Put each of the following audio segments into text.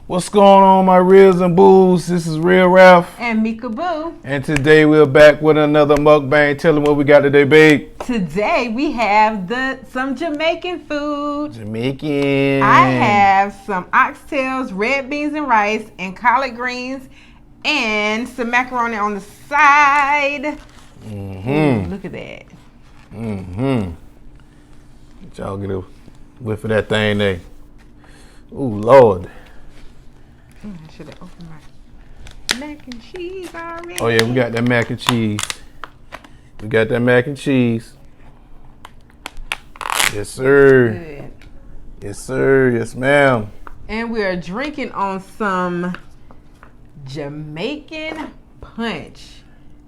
What's going on, my reels and boos? This is Real Ralph. And Mika Boo. And today we're back with another mukbang. Tell them what we got today, babe. Today we have some Jamaican food. Jamaican. I have some oxtails, red beans and rice, and collard greens, and some macaroni on the side. Ooh, look at that. Let y'all get a whiff of that thing there. Ooh, Lord. I should have opened my mac and cheese already. Oh, yeah, we got that mac and cheese. Yes, sir. Good. Yes, sir. Yes, ma'am. And we are drinking on some Jamaican punch.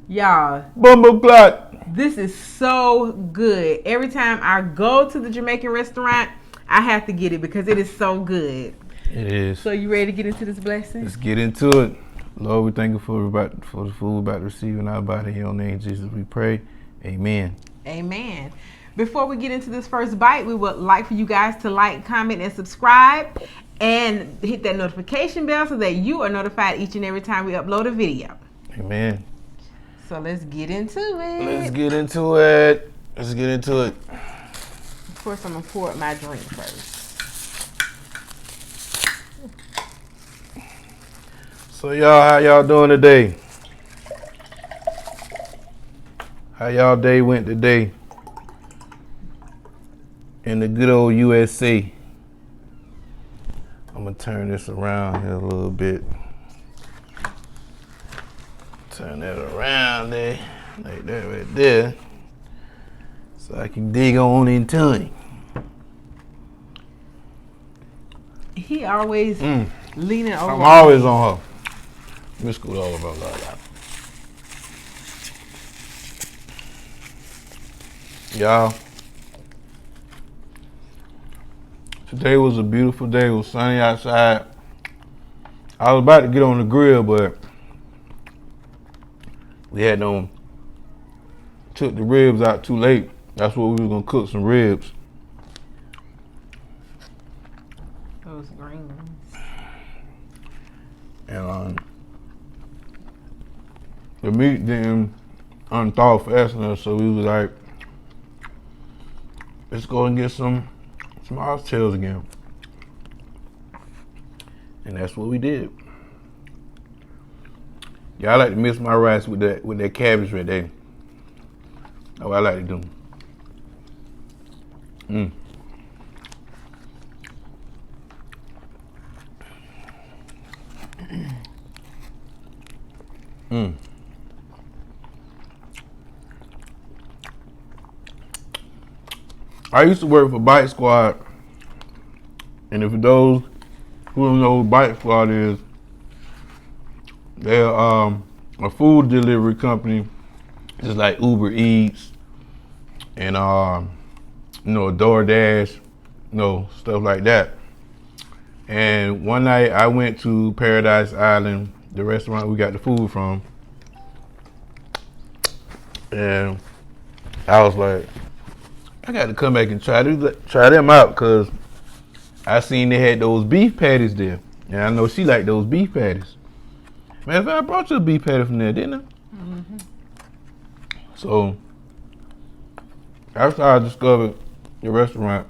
Y'all. Bumbo clot. This is so good. Every time I go to the Jamaican restaurant, I have to get it because it is so good. It is. So you ready to get into this blessing? Let's get into it. Lord, we thank you for the food we're about to receive in our body. In your name, Jesus, we pray. Amen. Amen. Before we get into this first bite, we would like for you guys to like, comment, and subscribe. And hit that notification bell so that you are notified each and every time we upload a video. Amen. So let's get into it. Let's get into it. Of course, I'm going to pour up my drink first. So y'all, how y'all doing today? How y'all day went today? In the good old USA. I'm gonna turn this around here a little bit. Turn that around there, like that right there. So I can dig on into it. He always leaning over. I'm always on her. Let me scoot all over that. Y'all, today was a beautiful day. It was sunny outside. I was about to get on the grill, but we had took the ribs out too late. That's what we was gonna cook, some ribs. Those greens. And the meat didn't unthaw fast enough, so we was like, let's go and get some oxtails again. And that's what we did. Yeah, I like to mix my rice with that cabbage right there. That's what I like to do. I used to work for Bite Squad, and if those who don't know who Bite Squad is, they're a food delivery company, just like Uber Eats and DoorDash, stuff like that. And one night I went to Paradise Island, the restaurant we got the food from, and I was like, I got to come back and try them out because I seen they had those beef patties there. And I know she liked those beef patties. Matter of fact, I brought you a beef patty from there, didn't I? Mm-hmm. So, after I discovered the restaurant,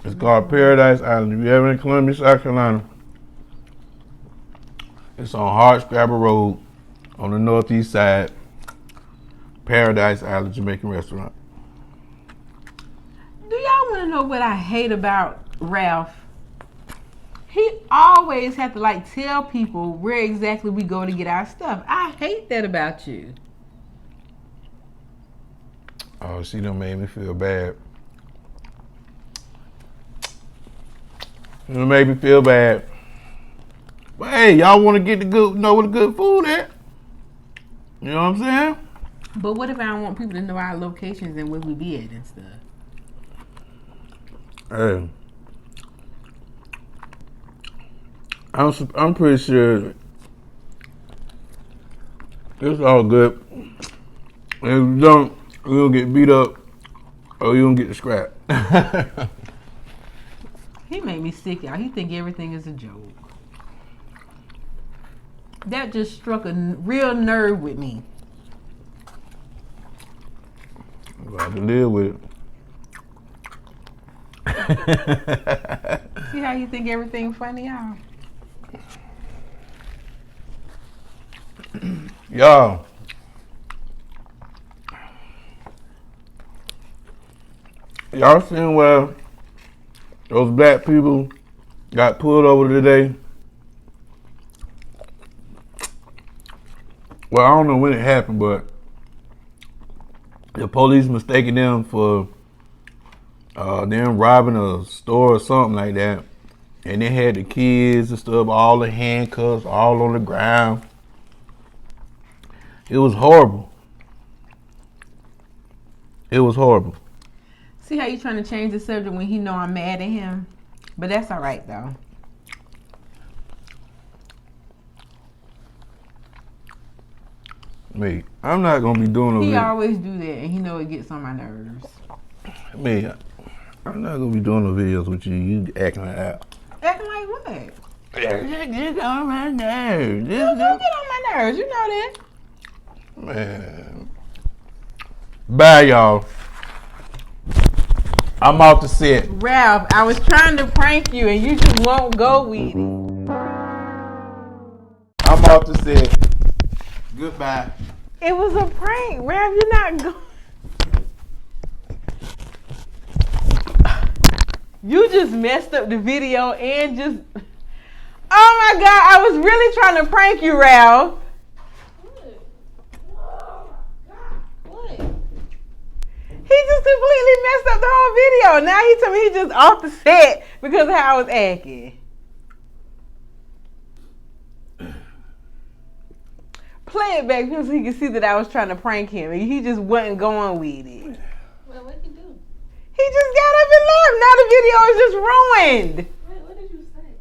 it's called Paradise Island. If you're ever in Columbia, South Carolina, it's on Hardscrabble Road on the northeast side. Paradise Island Jamaican restaurant. Do y'all want to know what I hate about Ralph? He always have to tell people where exactly we go to get our stuff. I hate that about you. Oh, she done made me feel bad. It made me feel bad. But hey, y'all want to get where the good food at? You know what I'm saying? But what if I don't want people to know our locations and where we be at and stuff? Hey, I'm pretty sure it's all good. If you don't, you're gonna get beat up or you're gonna get the scrap. He made me sick, y'all. He think everything is a joke. That just struck a real nerve with me. I have to live with it. See how you think everything funny, y'all? Y'all. Y'all seen where those black people got pulled over today? Well, I don't know when it happened, but the police mistaken them for them robbing a store or something like that. And they had the kids and stuff, all the handcuffs, all on the ground. It was horrible. It was horrible. See how you trying to change the subject when he know I'm mad at him? But that's all right, though. Me, I'm not gonna be doing no He video. always do that, and he know it gets on my nerves. Me, I'm not gonna be doing no videos with you. You acting like that. Acting like what? This on my nerves. You do get on my nerves. You know that. Man. Bye, y'all. I'm off the set. Ralph, I was trying to prank you, and you just won't go with it. I'm off the set. Goodbye. It was a prank, Ralph. You're not going. You just messed up the video and just. Oh my God! I was really trying to prank you, Ralph. What? He just completely messed up the whole video. Now he told me he just off the set because of how I was acting. Play it back so he can see that I was trying to prank him and he just wasn't going with it. Well, what did you do? He just got up and left. Now the video is just ruined. Wait, what did you say?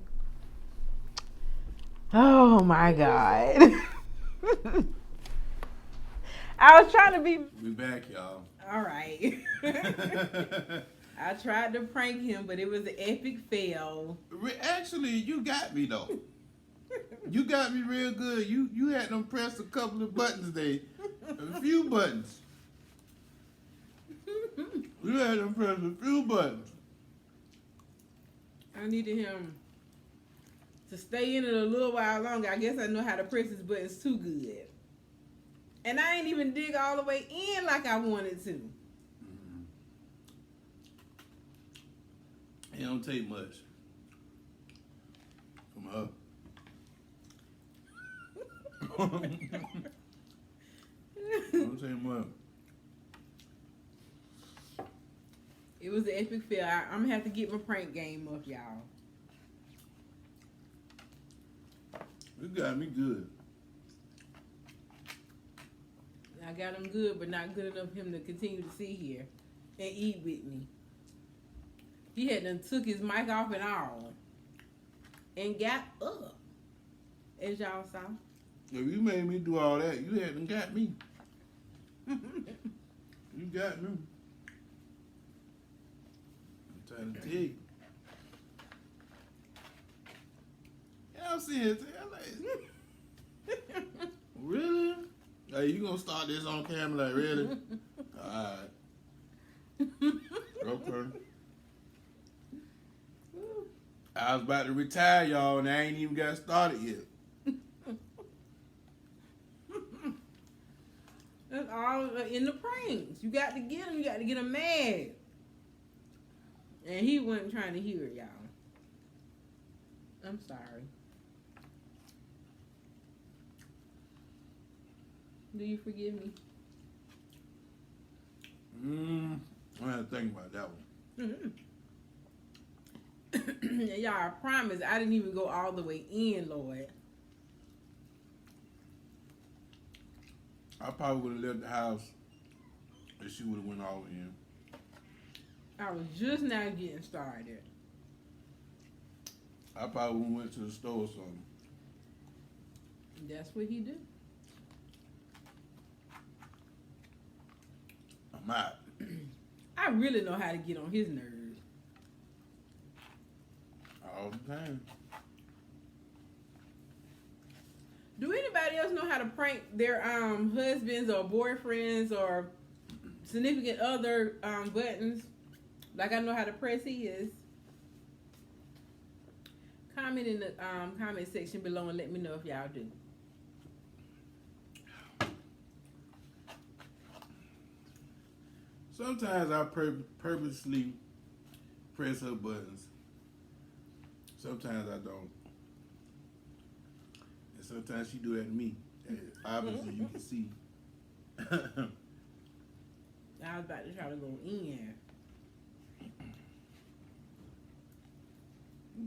Oh my God. I was trying to be. We back, y'all. All right. I tried to prank him, but it was an epic fail. Actually, you got me though. You got me real good. You had them press a couple of buttons there. A few buttons. You had them press a few buttons. I needed him to stay in it a little while longer. I guess I know how to press his buttons too good. And I ain't even dig all the way in like I wanted to. It don't take much. From her. Don't take much. It was an epic fail. I'm gonna have to get my prank game up, y'all. You got me good. I got him good, but not good enough for him to continue to sit here and eat with me. He had done took his mic off and all. And got up. As y'all saw. If you made me do all that, you hadn't got me. You got me. I'm trying to tell you. Yeah, I'm seeing it. I'm like, really? Hey, you gonna start this on camera like, really? Alright. Okay. I was about to retire, y'all, and I ain't even got started yet. That's all in the pranks. You got to get him. You got to get him mad. And he wasn't trying to hear it, y'all. I'm sorry. Do you forgive me? I had to think about that one. Y'all, I promise I didn't even go all the way in, Lord. I probably would have left the house if she would have went all in. I was just now getting started. I probably would have went to the store or something. That's what he do. I'm out. I really know how to get on his nerves. All the time. Do girls know how to prank their husbands or boyfriends or significant other buttons, like I know how to press his. Comment in the comment section below and let me know if y'all do. Sometimes I purposely press her buttons. Sometimes I don't. And sometimes she do that to me. And obviously you can see. I was about to try to go in.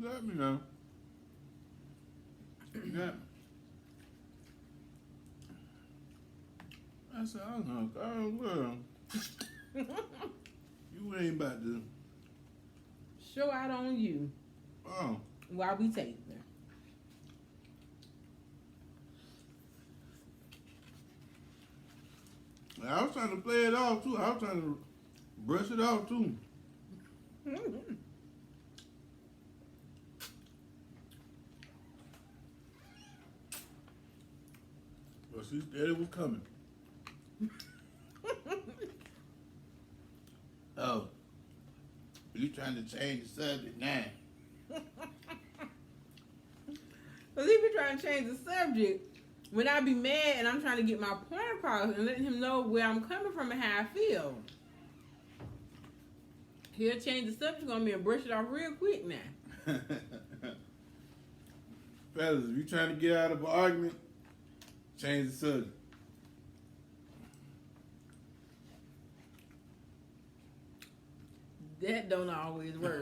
Let me know. Yeah. I said, oh no, well. You ain't about to. Show out on you. Oh. While we take them. I was trying to play it off too. I was trying to brush it off too. But she said it was coming. Oh. You trying to change the subject now. Because he be trying to change the subject when I be mad and I'm trying to get my point across and letting him know where I'm coming from and how I feel. He'll change the subject on me and brush it off real quick now. Fellas, if you trying to get out of an argument, change the subject. That don't always work.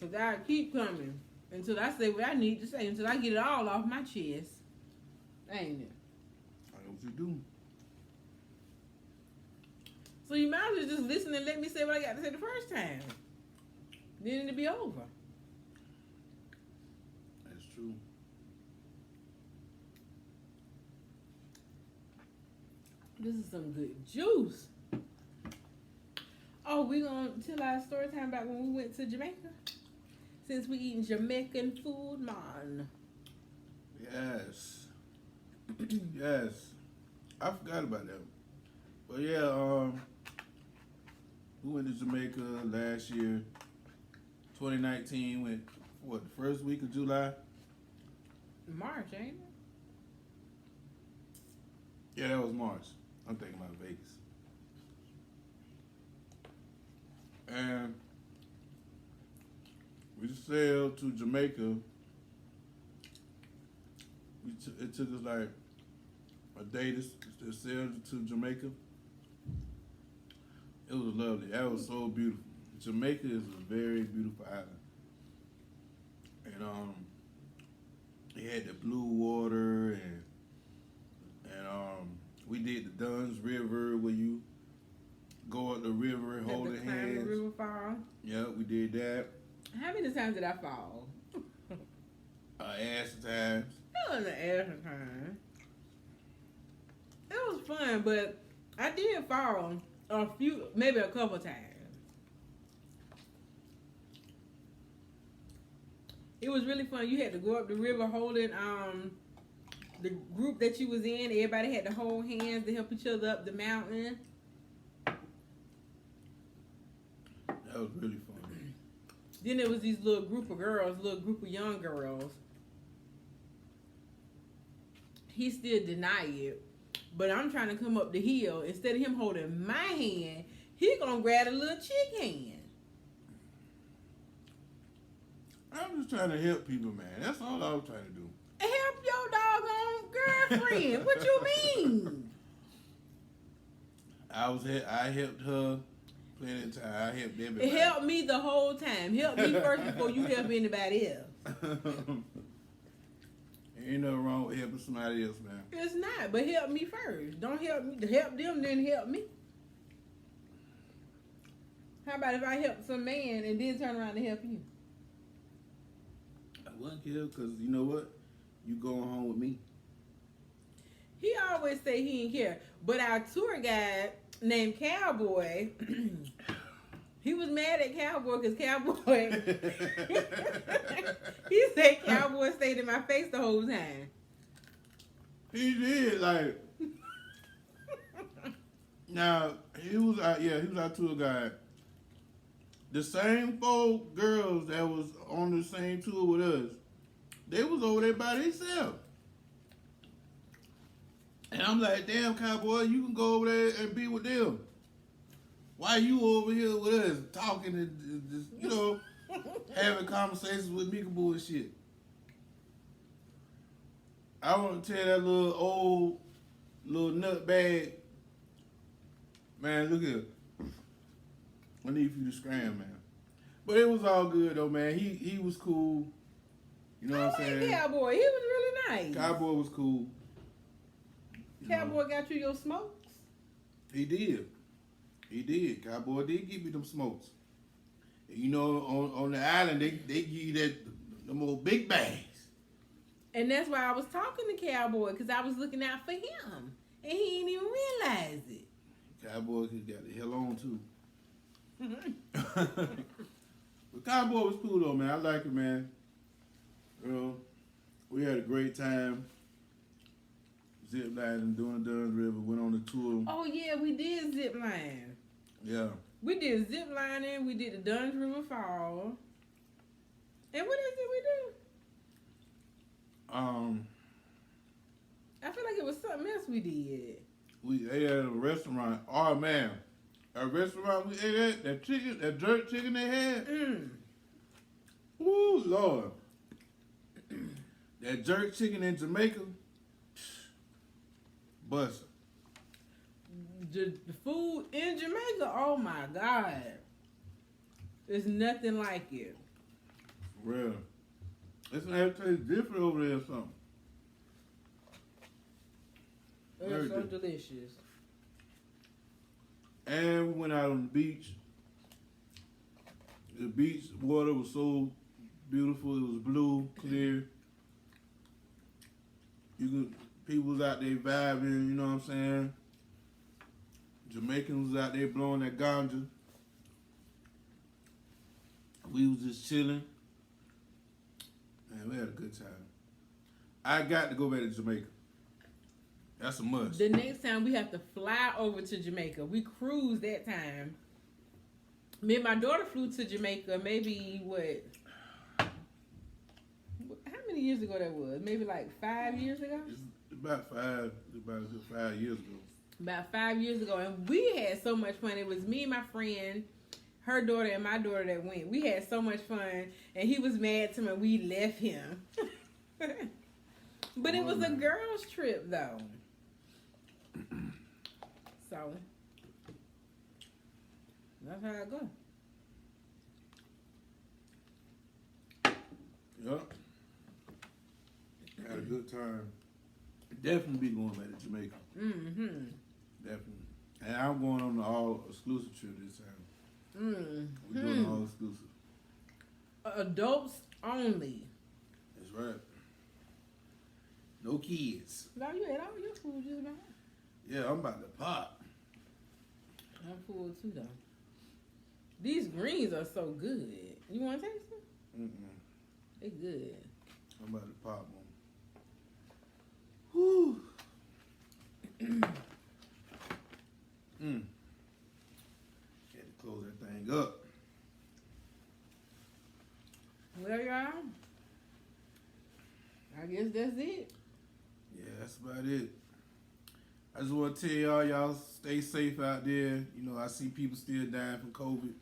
Because I keep coming until I say what I need to say, until I get it all off my chest. Ain't it? I know what you do. So you might as well just listen and let me say what I got to say the first time. Then it'll be over. That's true. This is some good juice. Oh, we gonna tell our story time about when we went to Jamaica? Since we eating Jamaican food, man. Yes. Yes. I forgot about that. But yeah, we went to Jamaica last year. 2019 went, what, the first week of July? March, ain't it? Yeah, that was March. I'm thinking about Vegas. And we sailed to Jamaica. It took us like a day to sail to Jamaica. It was lovely. That was so beautiful. Jamaica is a very beautiful island. And it had the blue water and we did the Dunn's River where you go up the river and hold hands. The river fall. Yeah, we did that. How many times did I fall? Ass times. It wasn't an ass time. It was fun, but I did fall maybe a couple times. It was really fun. You had to go up the river holding the group that you was in. Everybody had to hold hands to help each other up the mountain. That was really fun. Then there was these little group of young girls. He still denied it. But I'm trying to come up the hill. Instead of him holding my hand, he gonna grab a little chick hand. I'm just trying to help people, man. That's all I was trying to do. Help your doggone girlfriend. What you mean? I helped her plenty of time. I helped everybody. It helped me the whole time. Help me first before you help anybody else. Ain't nothing wrong with helping somebody else, man. It's not, but help me first. Don't help me. Help them, then help me. How about if I help some man and then turn around and help you? I wouldn't care because you know what? You going home with me. He always say he didn't care. But our tour guide named Cowboy, he was mad at Cowboy because Cowboy He said Cowboy stayed in my face the whole time. He did, like, now, he was our tour guide. The same 4 girls that was on the same tour with us, they was over there by themselves. And I'm like, damn, Cowboy, you can go over there and be with them. Why you over here with us talking and just, having conversations with Mika and shit? I want to tell that little nut bag, man, look here. I need for you to scram, man. But it was all good though, man. He was cool. You know what I'm saying? Cowboy, he was really nice. Cowboy was cool. Cowboy got you your smokes? He did. Cowboy did give me them smokes. And on the island, they give you them old big bags. And that's why I was talking to Cowboy, because I was looking out for him. And he didn't even realize it. Cowboy got the hell on, too. But Cowboy was cool, though, man. I like it, man. We had a great time. Zip lining, doing the Duns River, went on the tour. Oh, yeah, we did zip line. Yeah. We did zip lining, we did the Duns River Fall. And what else did we do? I feel like it was something else we did. We ate at a restaurant. Oh, man. A restaurant we ate at, that jerk chicken they had. Ooh, Lord. That jerk chicken in Jamaica. Bust. The food in Jamaica, oh my God. There's nothing like it. For real. It's gonna have to taste different over there or something. It's so delicious. And we went out on the beach. The beach water was so beautiful. It was blue, clear. People was out there vibing, you know what I'm saying? Jamaicans was out there blowing that ganja. We was just chilling. Man, we had a good time. I got to go back to Jamaica. That's a must. The next time we have to fly over to Jamaica. We cruised that time. Me and my daughter flew to Jamaica maybe, how many years ago that was? Maybe like 5 years ago? It's about a good 5 years ago. About 5 years ago. And we had so much fun. It was me and my friend, her daughter and my daughter that went. We had so much fun. And he was mad to me. We left him. But it was a girls' trip, though. So, that's how I go. Yep. Had a good time. Definitely be going back to Jamaica. Mm-hmm. Definitely. And I'm going on the all exclusive trip this time. Mm-hmm. We're doing all exclusive. Adults only. That's right. No kids. No, you ate all your food just about. Yeah, I'm about to pop. I'm full too, though. These greens are so good. You want to taste them? Mm-mm. They good. I'm about to pop one. Whew. Had to close that thing up. Well, y'all, I guess that's it. Yeah, that's about it. I just want to tell y'all stay safe out there. You know, I see people still dying from COVID.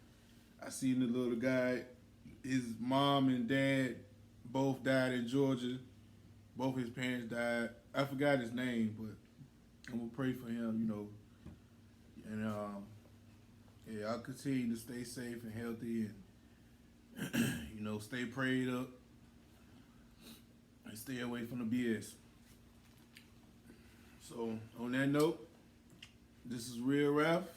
I seen the little guy, his mom and dad both died in Georgia. Both his parents died. I forgot his name, but I'm going to pray for him, you know. And, yeah, I'll continue to stay safe and healthy and, you know, stay prayed up and stay away from the BS. So, on that note, this is Real Ralph.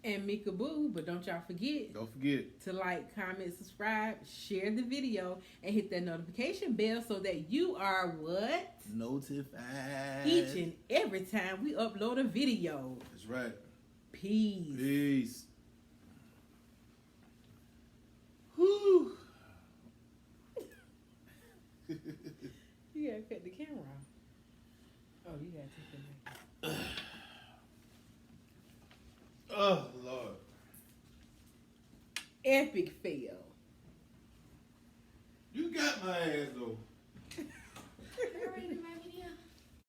And Mika Boo, but don't y'all forget. Don't forget to like, comment, subscribe, share the video, and hit that notification bell so that you are what? Notified. Each and every time we upload a video. That's right. Peace. Peace. Whew. Oh, Lord. Epic fail. You got my ass, though.